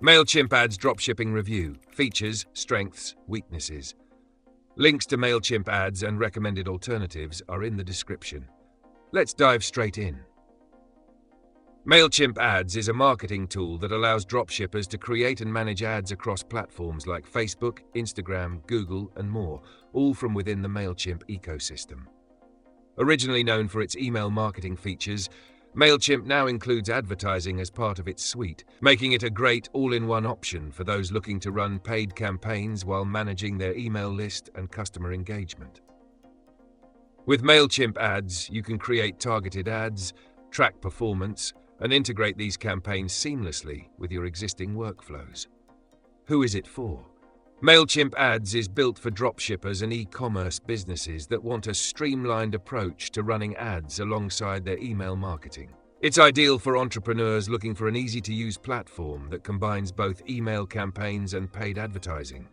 MailChimp Ads Dropshipping Review: Features, Strengths, Weaknesses. Links to MailChimp ads and recommended alternatives are in the description. Let's dive straight in. MailChimp Ads is a marketing tool that allows dropshippers to create and manage ads across platforms like Facebook, Instagram, Google, and more, all from within the MailChimp ecosystem. Originally known for its email marketing features, MailChimp now includes advertising as part of its suite, making it a great all-in-one option for those looking to run paid campaigns while managing their email list and customer engagement. With MailChimp Ads, you can create targeted ads, track performance, and integrate these campaigns seamlessly with your existing workflows. Who is it for? MailChimp Ads is built for dropshippers and e-commerce businesses that want a streamlined approach to running ads alongside their email marketing. It's ideal for entrepreneurs looking for an easy-to-use platform that combines both email campaigns and paid advertising.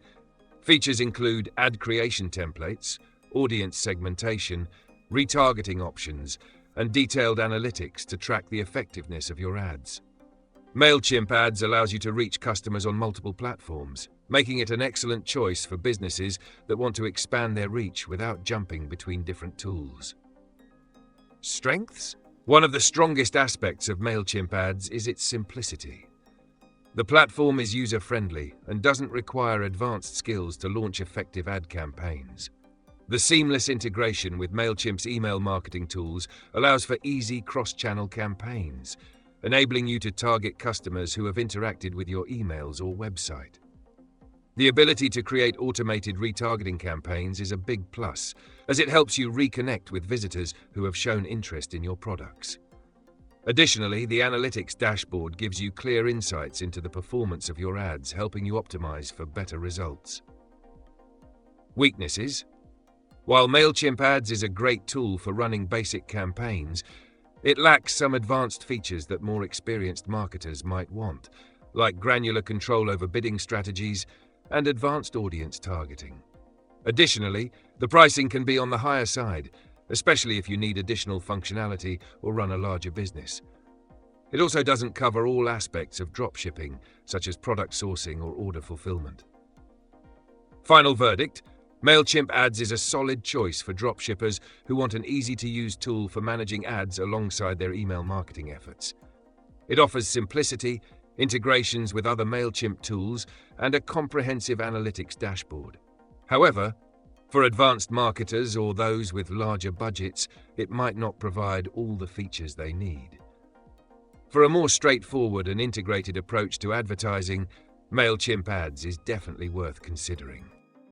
Features include ad creation templates, audience segmentation, retargeting options, and detailed analytics to track the effectiveness of your ads. MailChimp Ads allows you to reach customers on multiple platforms, making it an excellent choice for businesses that want to expand their reach without jumping between different tools. Strengths? One of the strongest aspects of MailChimp Ads is its simplicity. The platform is user-friendly and doesn't require advanced skills to launch effective ad campaigns. The seamless integration with MailChimp's email marketing tools allows for easy cross-channel campaigns, enabling you to target customers who have interacted with your emails or website. The ability to create automated retargeting campaigns is a big plus, as it helps you reconnect with visitors who have shown interest in your products. Additionally, the analytics dashboard gives you clear insights into the performance of your ads, helping you optimize for better results. Weaknesses? While MailChimp Ads is a great tool for running basic campaigns, it lacks some advanced features that more experienced marketers might want, like granular control over bidding strategies and advanced audience targeting. Additionally, the pricing can be on the higher side, especially if you need additional functionality or run a larger business. It also doesn't cover all aspects of dropshipping, such as product sourcing or order fulfillment. Final verdict: MailChimp Ads is a solid choice for dropshippers who want an easy-to-use tool for managing ads alongside their email marketing efforts. It offers simplicity, integrations with other MailChimp tools, and a comprehensive analytics dashboard. However, for advanced marketers or those with larger budgets, it might not provide all the features they need. For a more straightforward and integrated approach to advertising, MailChimp Ads is definitely worth considering.